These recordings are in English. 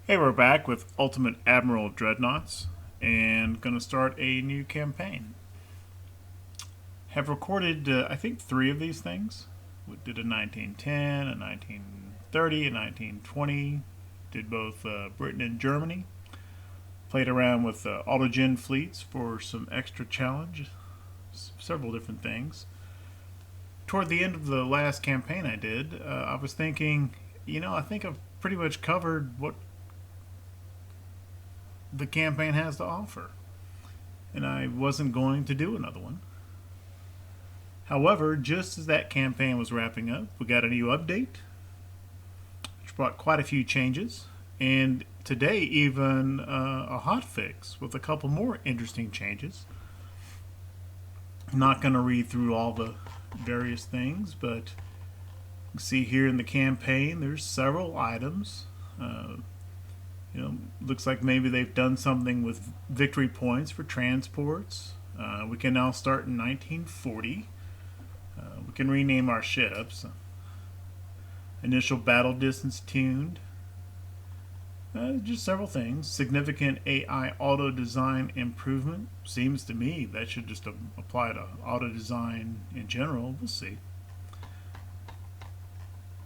Hey, we're back with Ultimate Admiral Dreadnoughts and going to start a new campaign. Have recorded, I think, three of these things. We did a 1910, a 1930, a 1920. Did both Britain and Germany. Played around with autogen fleets for some extra challenge. Several different things. Toward the end of the last campaign I did, I was thinking, I think I've pretty much covered what the campaign has to offer, and I wasn't going to do another one. However, just as that campaign was wrapping up, we got a new update, which brought quite a few changes, and today even a hotfix with a couple more interesting changes. I'm not going to read through all the various things, but you can see here in the campaign there's several items. Looks like maybe they've done something with victory points for transports. We can now start in 1940. We can rename our ships. Initial battle distance tuned. Just several things. Significant AI auto design improvement. Seems to me that should just apply to auto design in general. We'll see.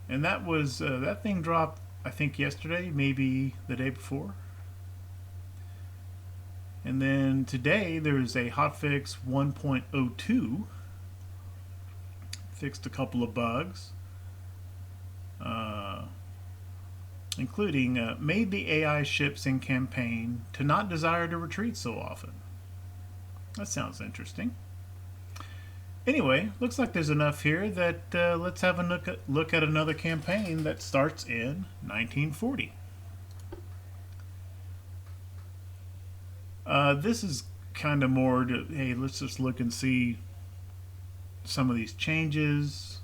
And that thing dropped, I think, yesterday, maybe the day before. And then today there's a hotfix 1.02. Fixed a couple of bugs, including made the AI ships in campaign to not desire to retreat so often. That sounds interesting. Anyway, looks like there's enough here that let's have a look at another campaign that starts in 1940. This is kind of more to, hey, let's just look and see some of these changes.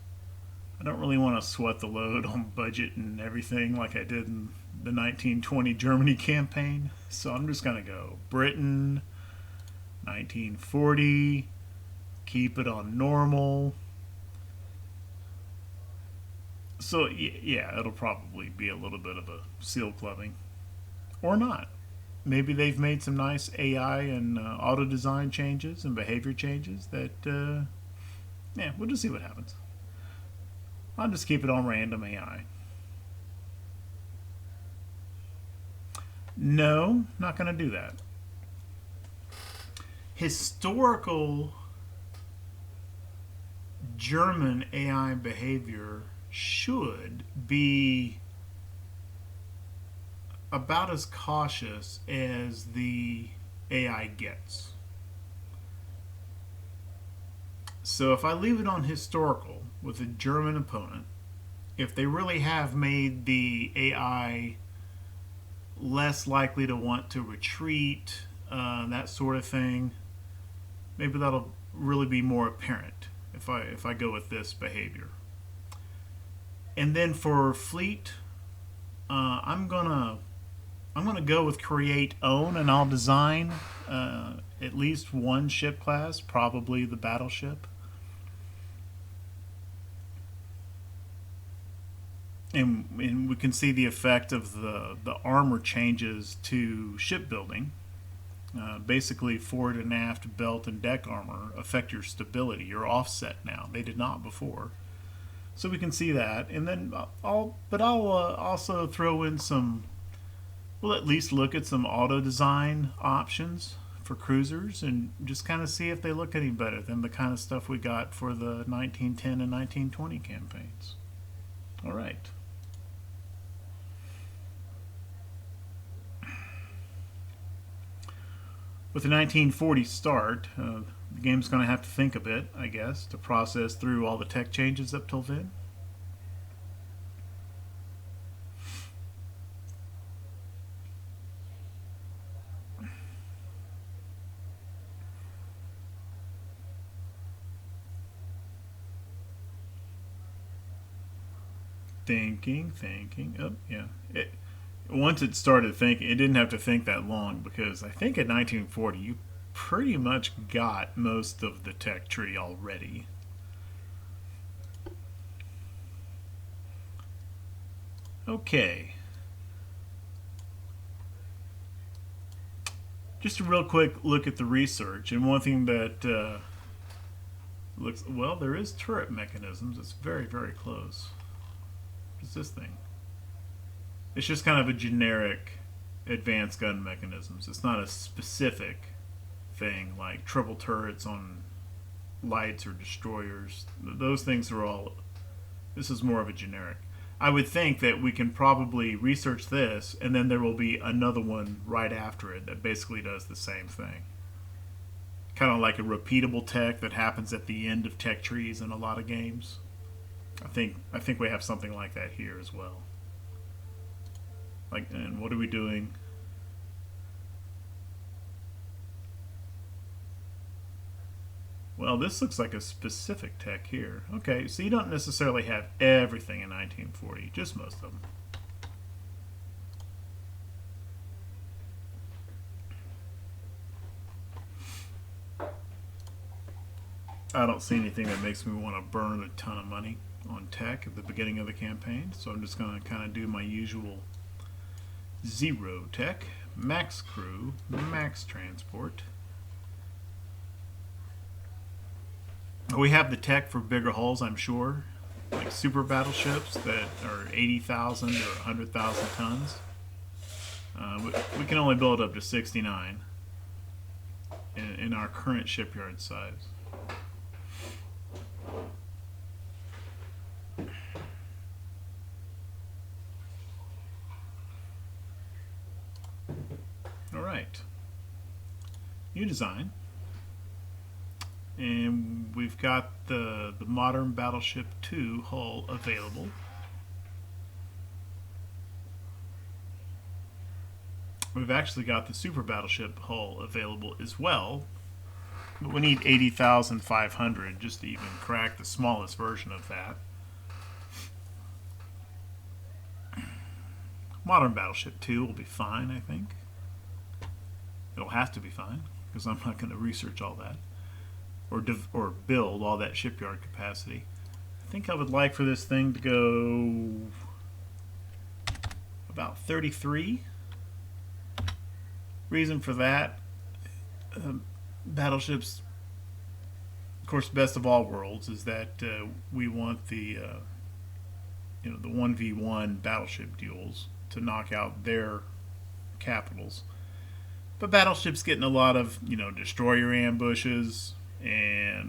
I don't really want to sweat the load on budget and everything like I did in the 1920 Germany campaign. So I'm just going to go Britain, 1940, keep it on normal. So yeah, it'll probably be a little bit of a seal clubbing. Or not. Maybe they've made some nice AI and auto design changes and behavior changes that, yeah, we'll just see what happens. I'll just keep it on random AI. No, not going to do that. Historical German AI behavior should be about as cautious as the AI gets. So if I leave it on historical with a German opponent, if they really have made the AI less likely to want to retreat, that sort of thing, maybe that'll really be more apparent if I go with this behavior. And then for fleet, I'm gonna go with create own, and I'll design at least one ship class, probably the battleship. And we can see the effect of the armor changes to shipbuilding. Basically, forward and aft belt and deck armor affect your stability. You're offset now. They did not before. So we can see that, and then I'll also throw in some. We'll at least look at some auto design options for cruisers and just kind of see if they look any better than the kind of stuff we got for the 1910 and 1920 campaigns. All right. With the 1940 start, the game's going to have to think a bit, I guess, to process through all the tech changes up till then. Thinking. Oh, yeah. Once it started thinking, it didn't have to think that long because I think in 1940 you pretty much got most of the tech tree already. Okay. Just a real quick look at the research, and one thing that looks, well, there is turret mechanisms. It's very, very close. What's this thing? It's just kind of a generic advanced gun mechanisms. It's not a specific thing like triple turrets on lights or destroyers. Those things are all, this is more of a generic. I would think that we can probably research this and then there will be another one right after it that basically does the same thing. Kind of like a repeatable tech that happens at the end of tech trees in a lot of games. I think we have something like that here as well. Like, and what are we doing? Well, this looks like a specific tech here. Okay, so you don't necessarily have everything in 1940, just most of them. I don't see anything that makes me want to burn a ton of money on tech at the beginning of the campaign, so I'm just going to kind of do my usual zero tech, max crew, max transport. We have the tech for bigger hulls, I'm sure, like super battleships that are 80,000 or 100,000 tons. We can only build up to 69 in our current shipyard size. All right, new design. And we've got the modern Battleship 2 hull available. We've actually got the Super Battleship hull available as well. But we need 80,500 just to even crack the smallest version of that. Modern Battleship 2 will be fine, I think. It'll have to be fine, because I'm not going to research all that. Or build all that shipyard capacity. I think I would like for this thing to go about 33. Reason for that, battleships, of course, best of all worlds is that we want the the 1v1 battleship duels to knock out their capitals. But battleships getting a lot of destroyer ambushes,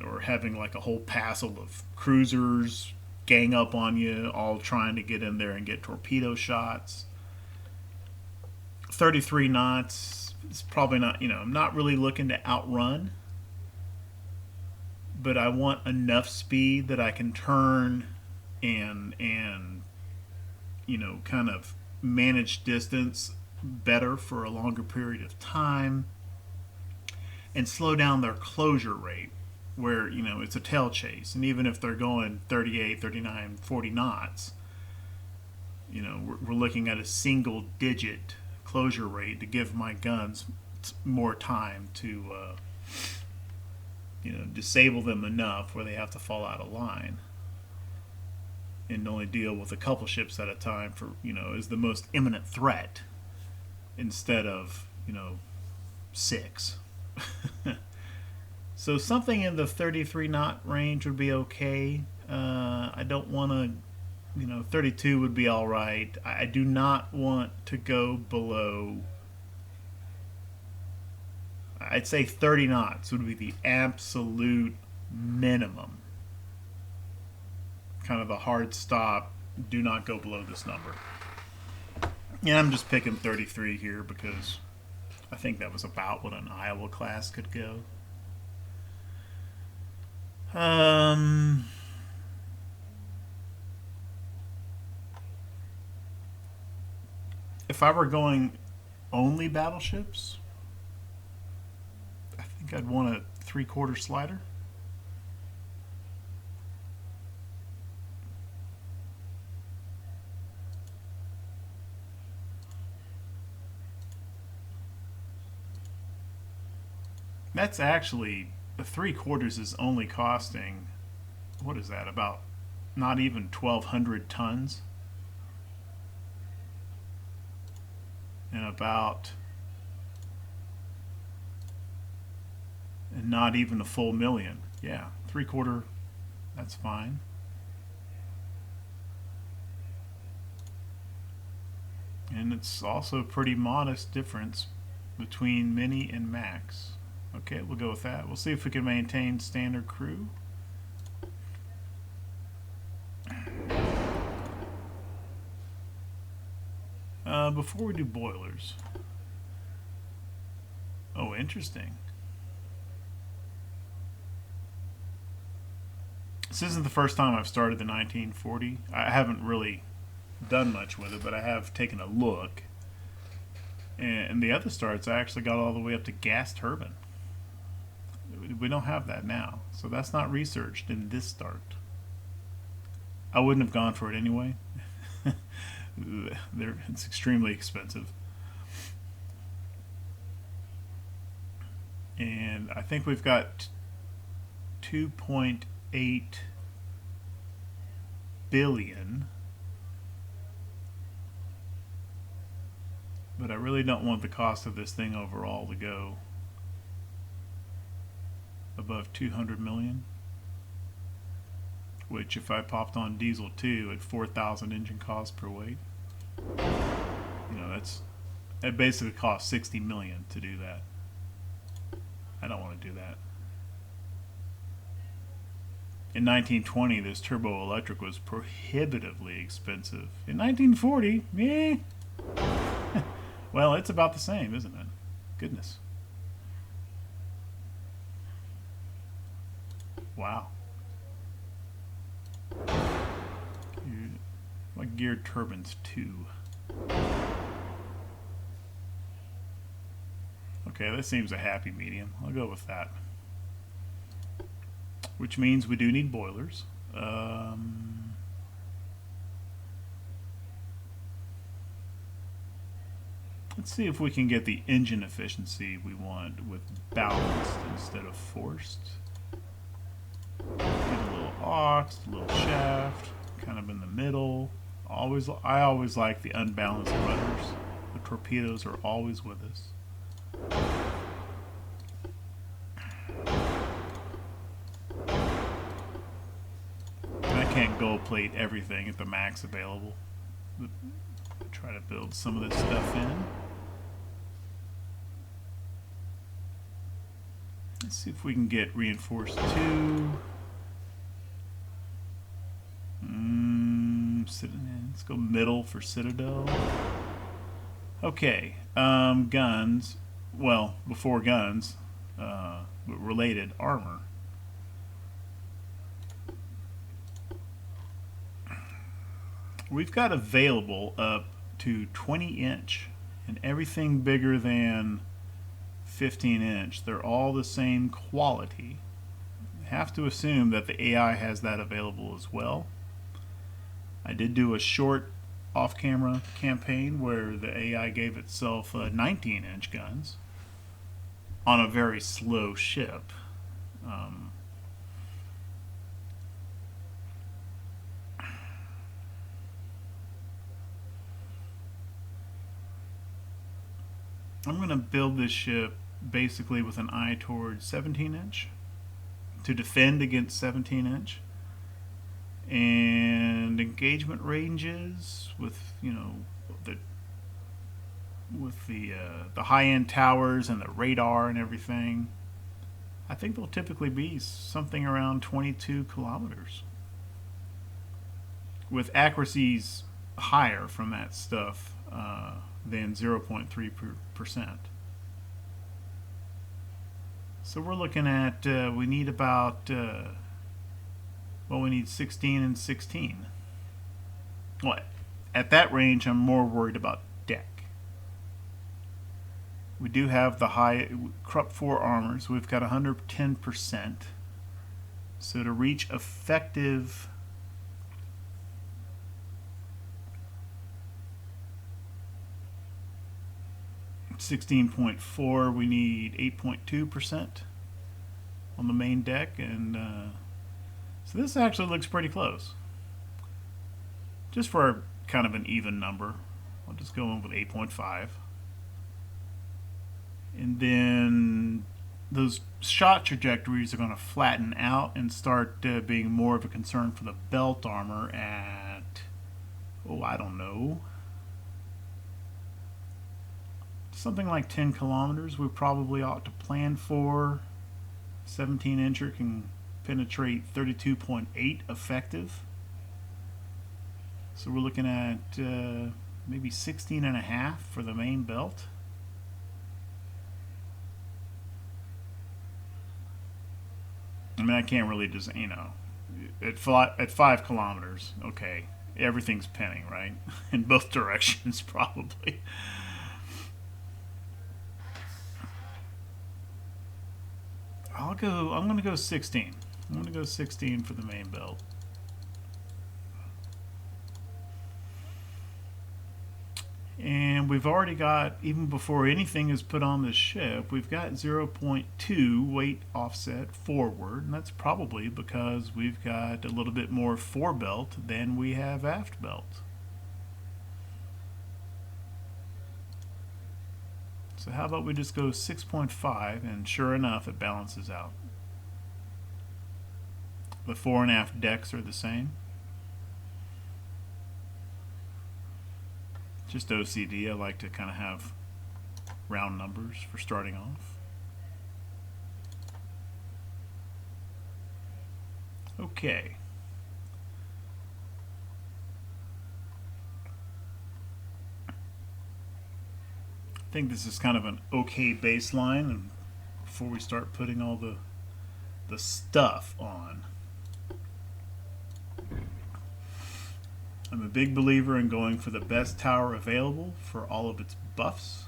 or having like a whole passel of cruisers gang up on you, all trying to get in there and get torpedo shots. 33 knots is probably not, I'm not really looking to outrun, but I want enough speed that I can turn and kind of manage distance better for a longer period of time, and slow down their closure rate where it's a tail chase, and even if they're going 38, 39, 40 knots, we're looking at a single digit closure rate to give my guns more time to disable them enough where they have to fall out of line and only deal with a couple ships at a time for is the most imminent threat instead of 6. So something in the 33 knot range would be okay. I don't want to, 32 would be all right. I do not want to go below, I'd say 30 knots would be the absolute minimum. Kind of a hard stop. Do not go below this number. And I'm just picking 33 here because I think that was about what an Iowa class could go. If I were going only battleships, I think I'd want a 3/4 slider. That's actually, the 3/4 is only costing, what is that, about not even 1,200 tons? And about And not even a full million. Yeah, 3/4, that's fine. And it's also a pretty modest difference between mini and max. Okay, we'll go with that. We'll see if we can maintain standard crew. Before we do boilers. Oh, interesting. This isn't the first time I've started the 1940. I haven't really done much with it, but I have taken a look. And the other starts, I actually got all the way up to gas turbine. We don't have that now, so that's not researched in this start. I wouldn't have gone for it anyway. It's extremely expensive. And I think we've got 2.8 billion. But I really don't want the cost of this thing overall to go above 200 million. Which, if I popped on diesel 2 at 4,000 engine cost per weight, you know, that basically costs 60 million to do that. I don't want to do that. In 1920, this turbo electric was prohibitively expensive. In 1940, meh. Well, it's about the same, isn't it? Goodness. Wow. Like geared turbines too. Okay, that seems a happy medium. I'll go with that. Which means we do need boilers. Let's see if we can get the engine efficiency we want with balanced instead of forced. Get a little aux, a little shaft, kind of in the middle. I always like the unbalanced rudders. The torpedoes are always with us. And I can't gold plate everything at the max available. Try to build some of this stuff in. Let's see if we can get reinforced 2. Let's go middle for Citadel. Okay, guns. Well, before guns, related armor. We've got available up to 20-inch, and everything bigger than 15-inch. They're all the same quality. Have to assume that the AI has that available as well. I did do a short off-camera campaign where the AI gave itself 19-inch guns on a very slow ship. I'm going to build this ship basically with an eye towards 17-inch to defend against 17-inch. And engagement ranges with, you know, the high-end towers and the radar and everything, I think they'll typically be something around 22 kilometers with accuracies higher from that stuff than 0.3%. So we're looking at we need about well, we need 16 and 16. Well, at that range, I'm more worried about deck. We do have the high Krupp 4 armor, so we've got 110%. So to reach effective (16.4), we need 8.2% on the main deck, and so this actually looks pretty close. Just for kind of an even number, I'll just go in with 8.5. And then those shot trajectories are going to flatten out and start being more of a concern for the belt armor at, oh, I don't know, something like 10 kilometers we probably ought to plan for. 17 incher can penetrate 32.8 effective. So we're looking at maybe 16 and a half for the main belt. I mean, I can't really just, you know, at 5 kilometers, okay, everything's penning, right? In both directions, probably. I'm going to go 16. I'm going to go 16 for the main belt. And we've already got, even before anything is put on the ship, we've got 0.2 weight offset forward. And that's probably because we've got a little bit more forebelt than we have aft belt. So how about we just go 6.5, and sure enough, it balances out. The fore and aft decks are the same. Just OCD, I like to kind of have round numbers for starting off. Okay. I think this is kind of an okay baseline, and before we start putting all the stuff on. I'm a big believer in going for the best tower available for all of its buffs,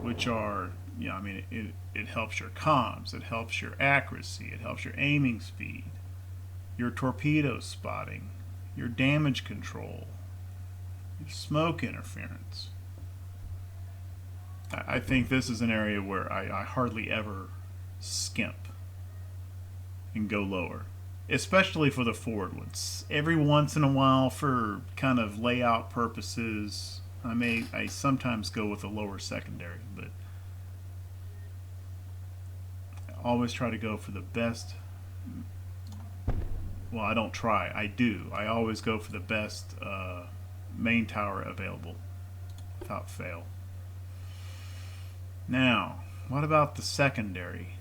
which are, you know, I mean, it helps your comms, it helps your accuracy, it helps your aiming speed, your torpedo spotting, your damage control, your smoke interference. I think this is an area where I hardly ever skimp and go lower, especially for the forward ones. Every once in a while, for kind of layout purposes, I sometimes go with a lower secondary, but I always try to go for the best. Well, I don't try, I do. I always go for the best main tower available without fail. Now, what about the secondary?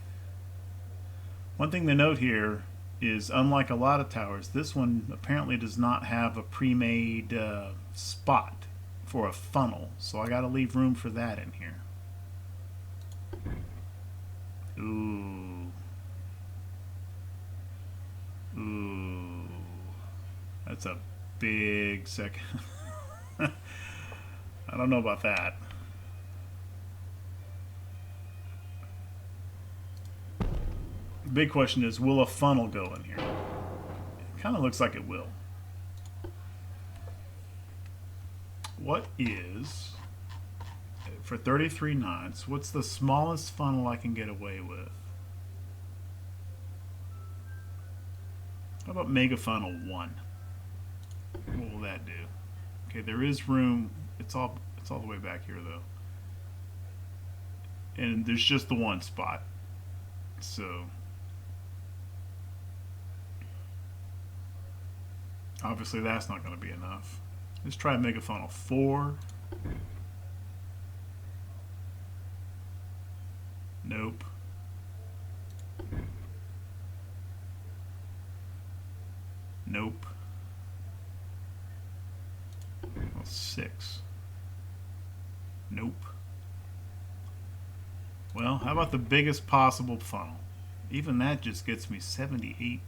One thing to note here is, unlike a lot of towers, this one apparently does not have a pre-made spot for a funnel, so I gotta leave room for that in here. Ooh, that's a big second. I don't know about that. The big question is, will a funnel go in here? It kind of looks like it will. What is, for 33 knots, what's the smallest funnel I can get away with? How about Mega Funnel 1? What will that do? Okay, there is room. It's all the way back here though. And there's just the one spot. So obviously that's not going to be enough. Let's try Mega Funnel 4. Nope. Nope. Well, 6. Nope. Well, how about the biggest possible funnel? Even that just gets me 78%.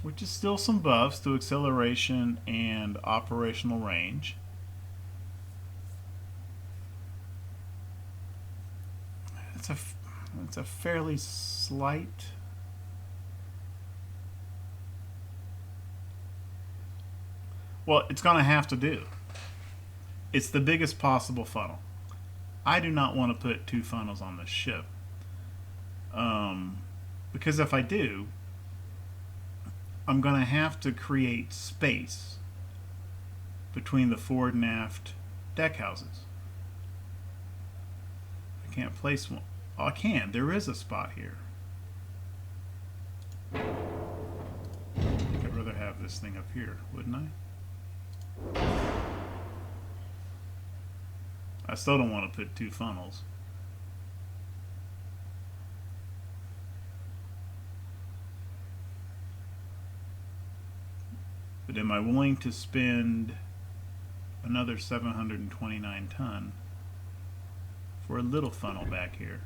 Which is still some buffs to acceleration and operational range. It's a fairly slight. Well, it's going to have to do. It's the biggest possible funnel. I do not want to put 2 funnels on this ship. Because if I do, I'm going to have to create space between the forward and aft deck houses. I can't place one. Oh, I can. There is a spot here. I think I'd rather have this thing up here, wouldn't I? I still don't want to put two funnels. But am I willing to spend another 729 ton for a little funnel back here?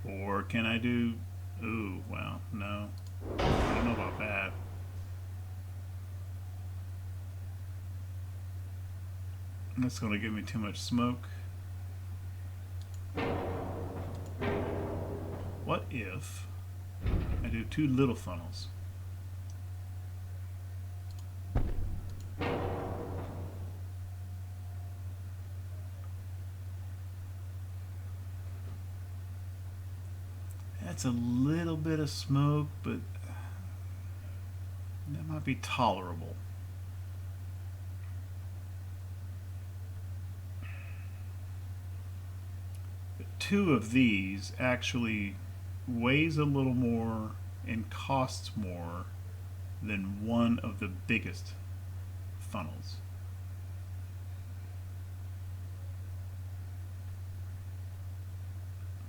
Or can I do, ooh, well, no. I don't know about that. That's going to give me too much smoke. What if I do two little funnels? That's a little bit of smoke, but that might be tolerable. But two of these actually weighs a little more and costs more than one of the biggest funnels.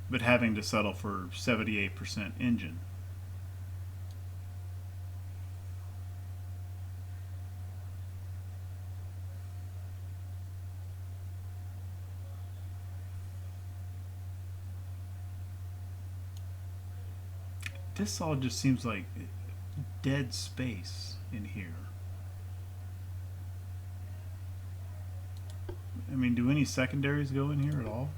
But having to settle for 78% engine. This all just seems like dead space in here. I mean, do any secondaries go in here at all?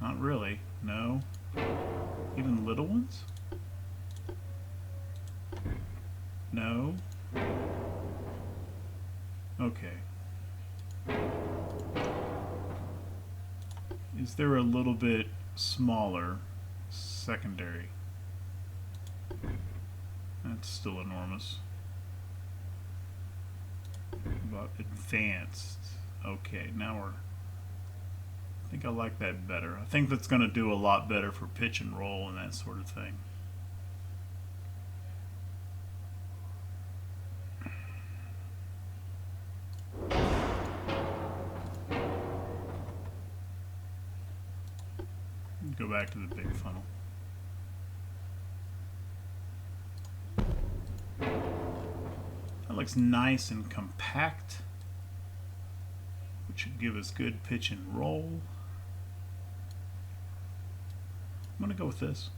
Not really, no. Even little ones? No. Okay. Is there a little bit smaller secondary? That's still enormous. About advanced. Okay, now we're... I think I like that better. I think that's going to do a lot better for pitch and roll and that sort of thing. Go back to the big funnel. That looks nice and compact, which should give us good pitch and roll. I'm going to go with this.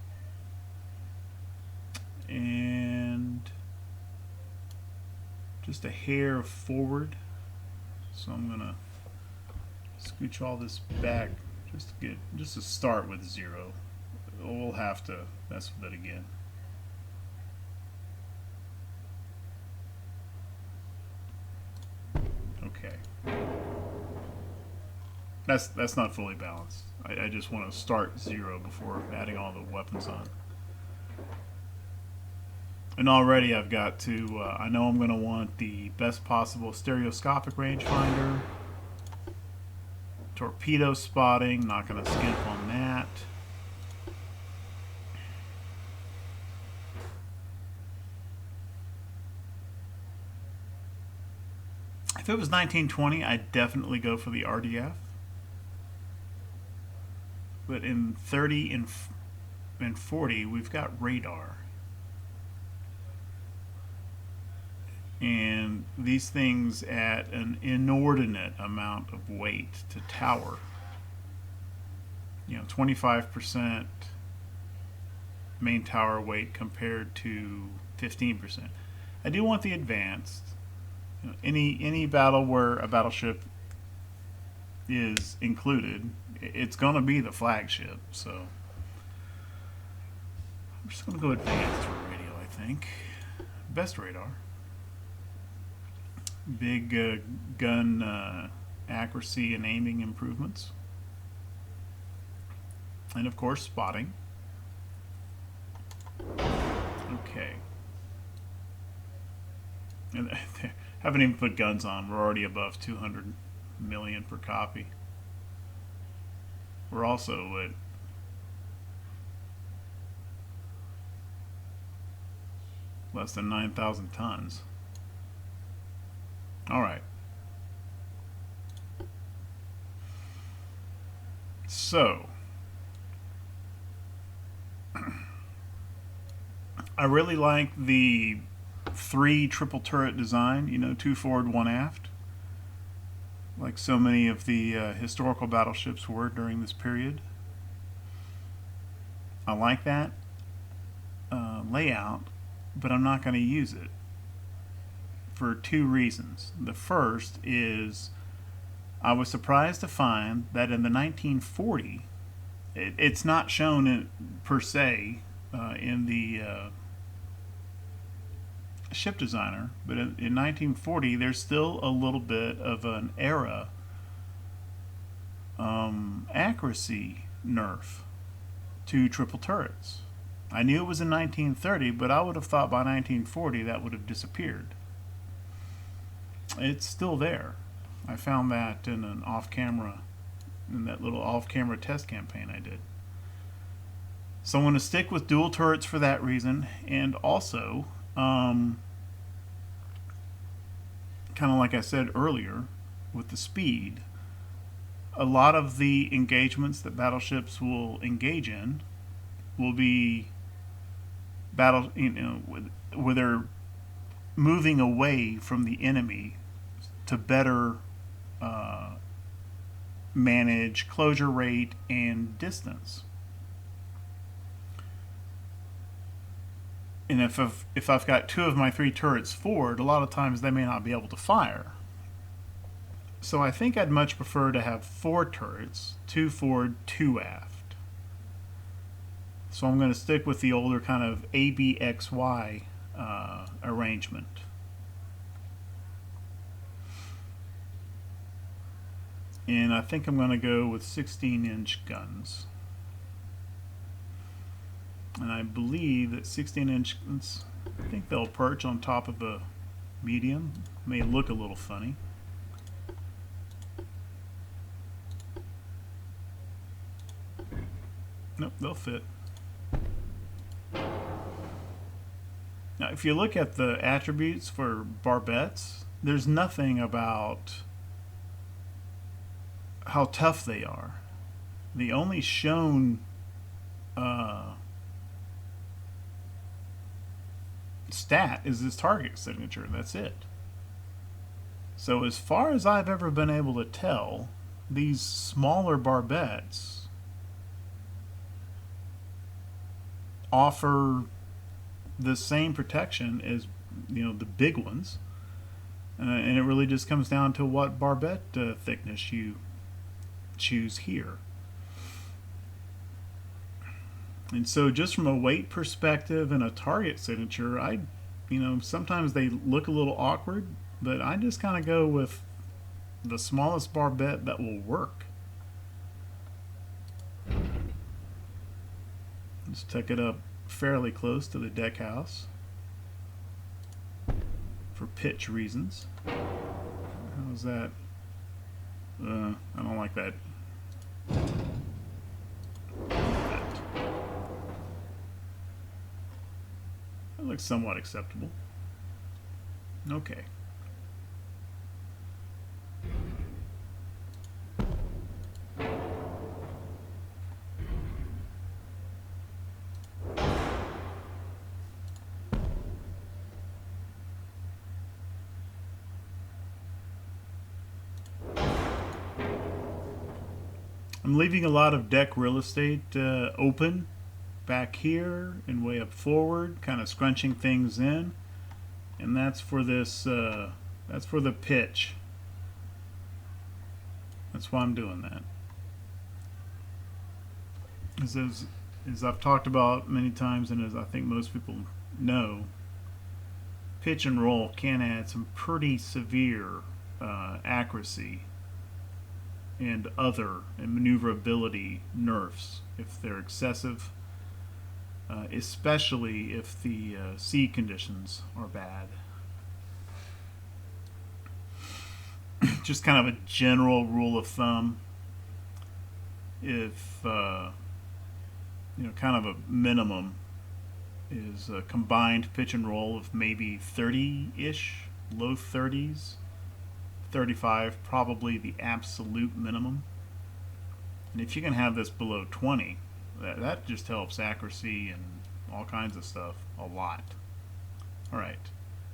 And just a hair forward. So I'm going to scooch all this back just to start with 0. We'll have to mess with it again. Okay. That's not fully balanced. I just want to start 0 before adding all the weapons on. And already I've got to, I know I'm going to want the best possible stereoscopic rangefinder. Torpedo spotting, not going to skimp on that. If it was 1920, I'd definitely go for the RDF. But in 30 and 40, we've got radar. And these things add an inordinate amount of weight to tower. You know, 25% main tower weight compared to 15%. I do want the advanced. You know, any battle where a battleship is included, it's going to be the flagship. So I'm just going to go advanced for radio, I think. Best radar. Big gun accuracy and aiming improvements. And of course, spotting. Okay. And they haven't even put guns on. We're already above 200 million per copy. We're also at less than 9,000 tons. All right. So, I really like the 3 triple turret design, you know, 2 forward, 1 aft, like so many of the historical battleships were during this period. I like that layout, but I'm not going to use it for 2 reasons. The first is I was surprised to find that in the 1940, it's not shown per se in the ship designer, but in 1940 there's still a little bit of an era accuracy nerf to triple turrets. I knew it was in 1930, but I would have thought by 1940 that would have disappeared. It's still there. I found that in an off-camera, in that little off-camera test campaign I did. So I'm going to stick with dual turrets for that reason, and also, kind of like I said earlier, with the speed, a lot of the engagements that battleships will engage in will be where they're moving away from the enemy to better manage closure rate and distance. And if I've got 2 of my 3 turrets forward, a lot of times they may not be able to fire. So I think I'd much prefer to have 4 turrets, 2 forward, 2 aft. So I'm going to stick with the older kind of ABXY arrangement. And I think I'm going to go with 16-inch guns. And I believe that 16-inch guns, I think they'll perch on top of a medium. May look a little funny. Nope, they'll fit. Now, if you look at the attributes for barbettes, there's nothing about how tough they are. The only shown stat is this target signature. That's it. So as far as I've ever been able to tell, these smaller barbettes offer the same protection as, you know, the big ones, and it really just comes down to what barbette thickness you choose here. And so just from a weight perspective and a target signature, sometimes they look a little awkward, but I just kind of go with the smallest barbette that will work. Just tuck it up fairly close to the deck house for pitch reasons. How's that? I don't like that. That looks somewhat acceptable. Okay. I'm leaving a lot of deck real estate open back here and way up forward, kind of scrunching things in, and that's for this. That's for the pitch. That's why I'm doing that. As I've talked about many times, and as I think most people know, pitch and roll can add some pretty severe accuracy and maneuverability nerfs if they're excessive, especially if the sea conditions are bad. Just kind of a general rule of thumb, if kind of a minimum is a combined pitch and roll of maybe 30-ish, low 30s, 35 probably the absolute minimum. And if you can have this below 20, that just helps accuracy and all kinds of stuff a lot. Alright,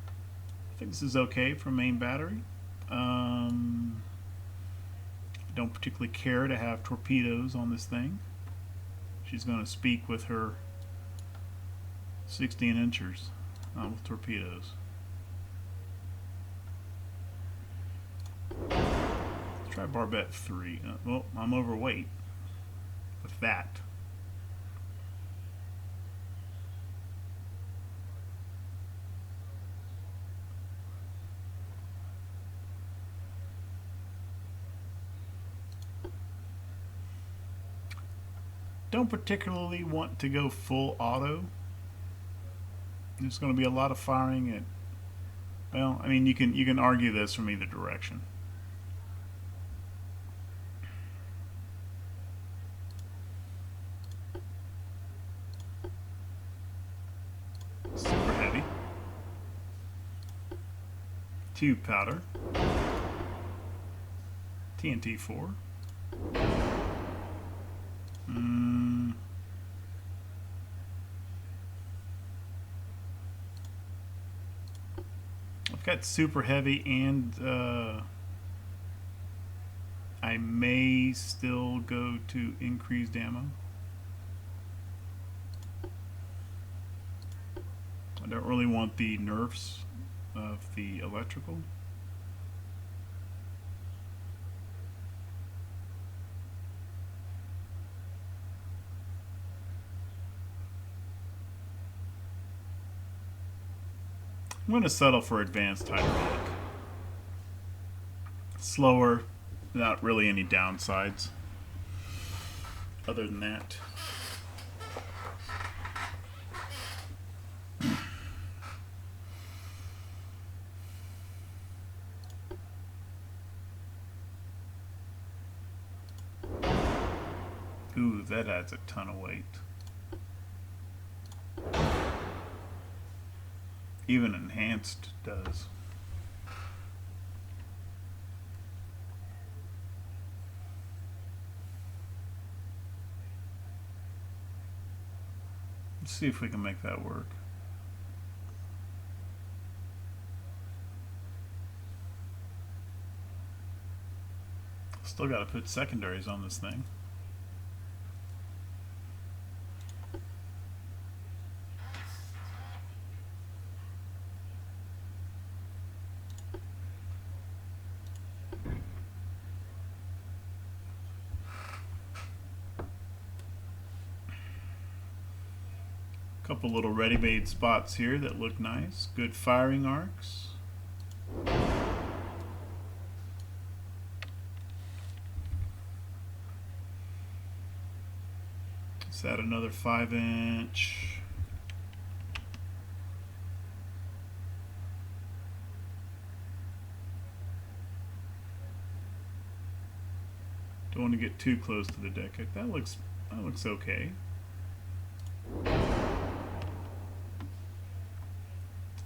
I think this is okay for main battery. Don't particularly care to have torpedoes on this thing. She's going to speak with her 16 inchers, not with torpedoes. Let's try barbette 3. Well, I'm overweight with that. Don't particularly want to go full auto. There's going to be a lot of firing at, well, I mean, you can argue this from either direction. Super heavy. Tube powder. TNT 4. I've got super heavy, and I may still go to increased ammo. I don't really want the nerfs of the electrical. I'm going to settle for advanced hydraulic. Slower, not really any downsides other than that. Ooh, that adds a ton of weight. Even enhanced does. Let's see if we can make that work. Still got to put secondaries on this thing. Couple little ready-made spots here that look nice. Good firing arcs. Let's add another 5-inch. Don't want to get too close to the deck. That looks okay.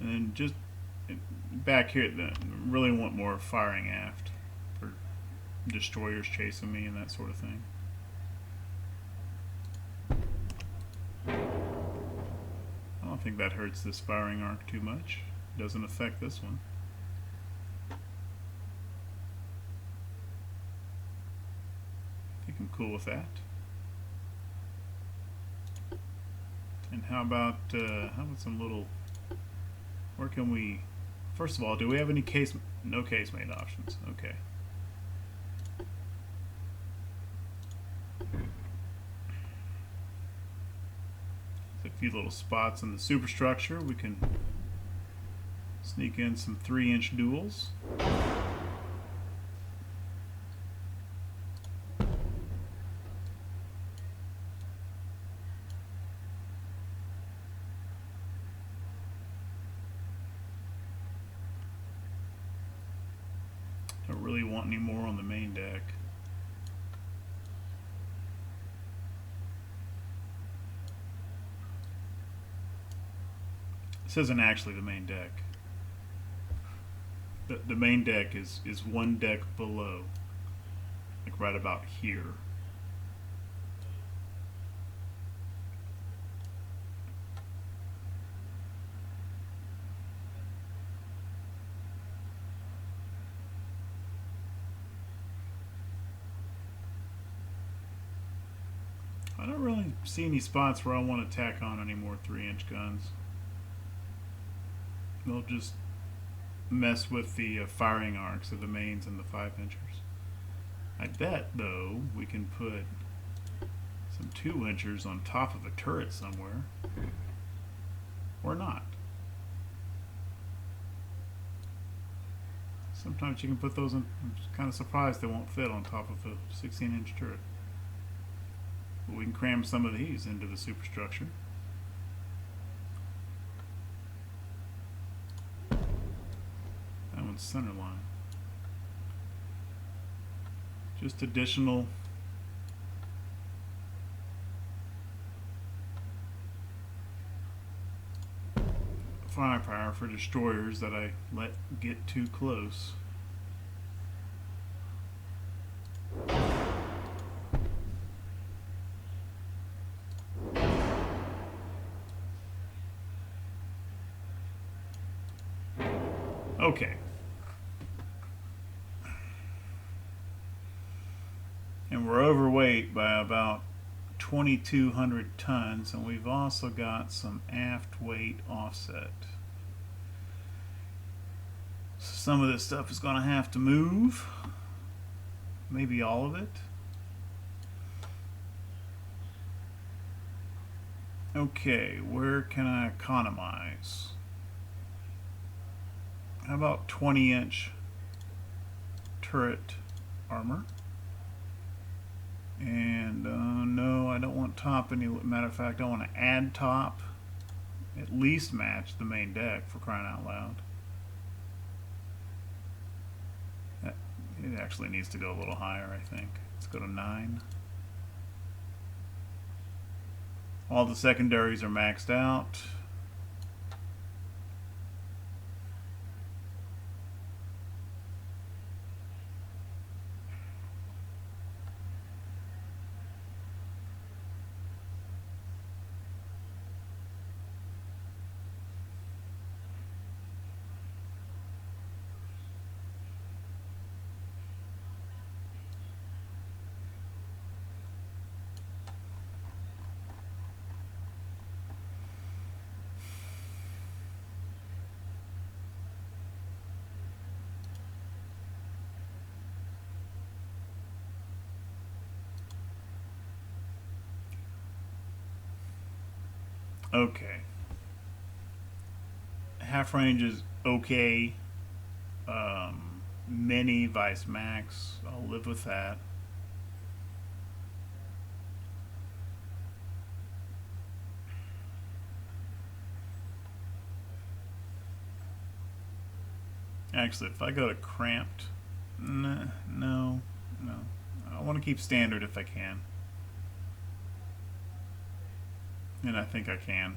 And then just back here, really want more firing aft for destroyers chasing me and that sort of thing. I don't think that hurts this firing arc too much. Doesn't affect this one. I think I'm cool with that. And how about some little? Where can we? First of all, do we have any case? No casemate options. Okay. A few little spots in the superstructure we can Sneak in some 3-inch duels. Don't really want any more on the main deck. This isn't actually the main deck. The main deck is one deck below, like right about here. I don't really see any spots where I want to tack on any more 3-inch guns. They'll just mess with the firing arcs of the mains and the 5-inchers. I bet, though, we can put some 2-inchers on top of a turret somewhere. Or not. Sometimes you can put those in. I'm kind of surprised they won't fit on top of a 16-inch turret. But we can cram some of these into the superstructure. Center line. Just additional firepower for destroyers that I let get too close. Okay. And we're overweight by about 2,200 tons, and we've also got some aft weight offset. So some of this stuff is going to have to move, maybe all of it. Okay, where can I economize? How about 20-inch turret armor? And no, I don't want top any. Matter of fact, I want to add top, at least match the main deck, for crying out loud. It actually needs to go a little higher, I think. Let's go to 9. All the secondaries are maxed out. Okay. Half range is okay. Mini Vice Max, I'll live with that. Actually, if I go to cramped, no. I want to keep standard if I can. And I think I can.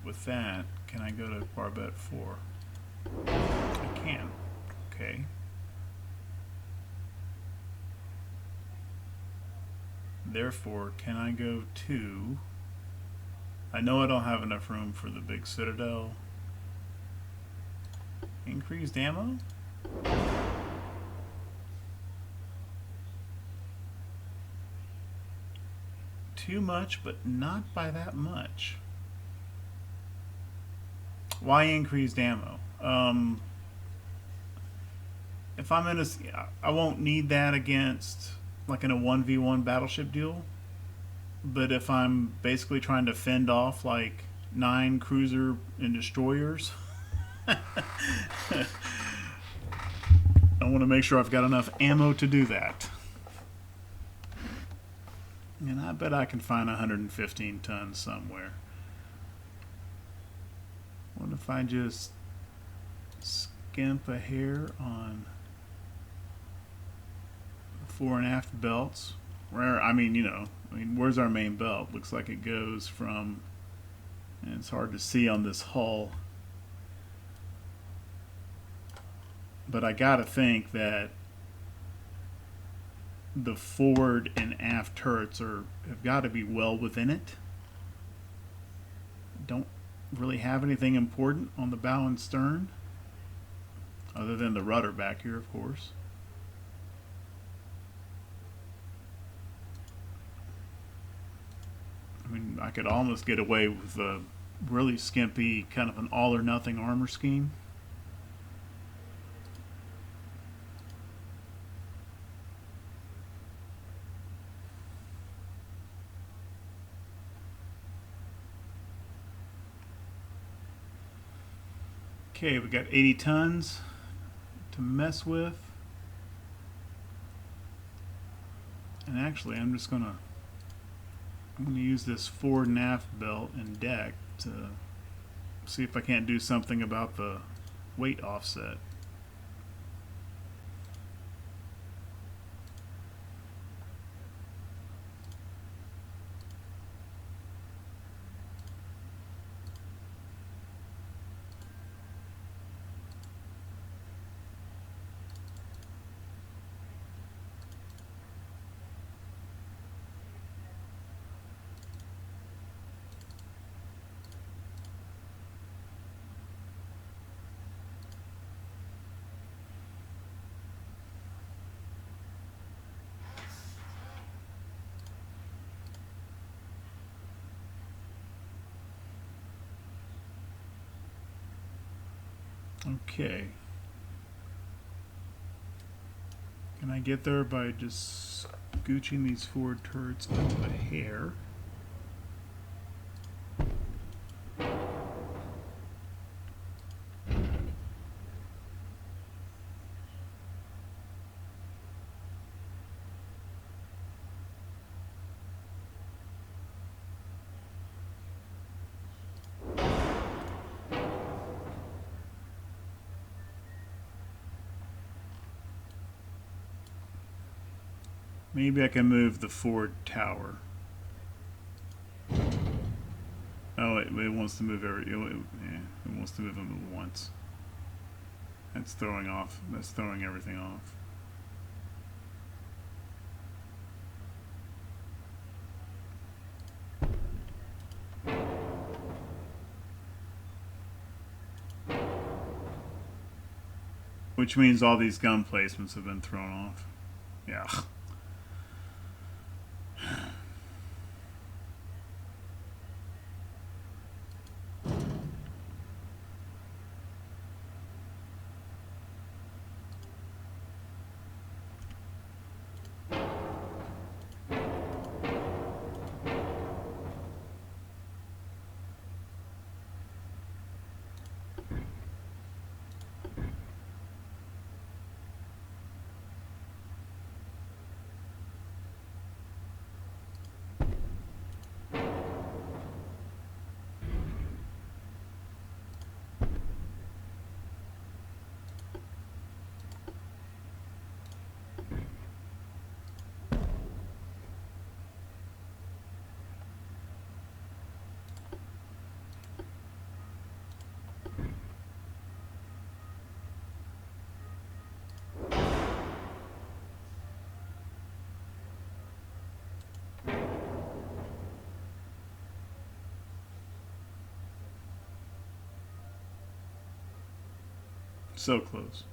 With that, can I go to Barbette 4? I can. Okay. Therefore, can I go to... I know I don't have enough room for the big Citadel. Increased ammo? Too much, but not by that much. Why increased ammo? if I'm in a, I won't need that against like in a 1v1 battleship duel. But if I'm basically trying to fend off like 9 cruiser and destroyers, I want to make sure I've got enough ammo to do that. And I bet I can find 115 tons somewhere. What if I just skimp a hair on fore and aft belts? Where, I mean, where's our main belt? Looks like it goes from, and it's hard to see on this hull. But I gotta think that the forward and aft turrets have got to be well within it. Don't really have anything important on the bow and stern, other than the rudder back here, of course. I mean, I could almost get away with a really skimpy kind of an all or nothing armor scheme. Okay, we got 80 tons to mess with. And actually, I'm gonna use this forward and aft belt and deck to see if I can't do something about the weight offset. Okay. Can I get there by just scooching these forward turrets up a hair? Maybe I can move the forward tower. Oh, it wants to move it wants to move them once. That's throwing everything off. Which means all these gun placements have been thrown off. Yeah. So close.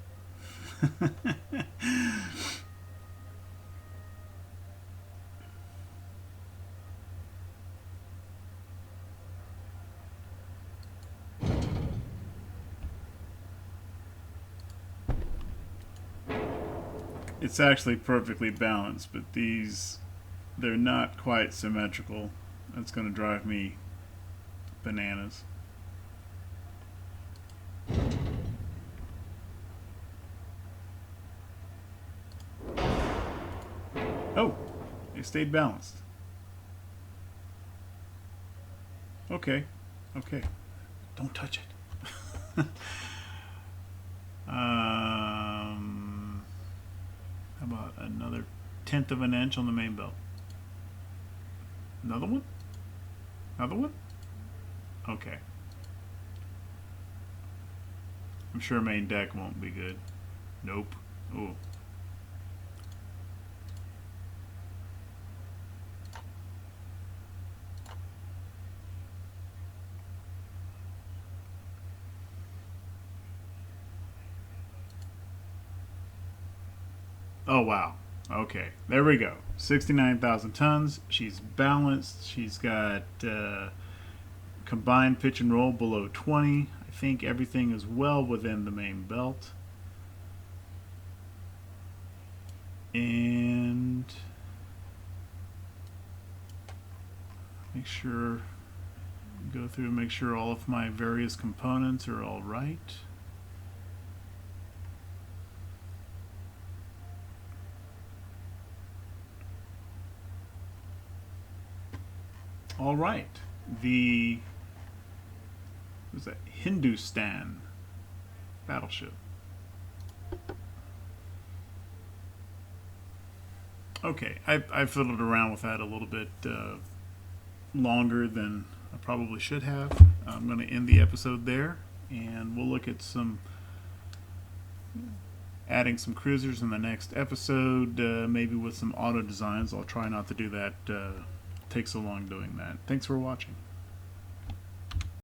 It's actually perfectly balanced, but they're not quite symmetrical. That's going to drive me bananas. Oh, they stayed balanced. Okay, okay. Don't touch it. How about another 1/10 of an inch on the main belt? Another one? Another one? Okay. I'm sure main deck won't be good. Nope. Ooh. Oh, wow. Okay, there we go. 69,000 tons. She's balanced. She's got combined pitch and roll below 20. I think everything is well within the main belt. And make sure, go through and make sure all of my various components are all right. All right, what's that? Hindustan battleship. Okay, I fiddled around with that a little bit longer than I probably should have. I'm going to end the episode there, and we'll look at adding some cruisers in the next episode, maybe with some auto designs. I'll try not to do that. Take so long doing that. Thanks for watching.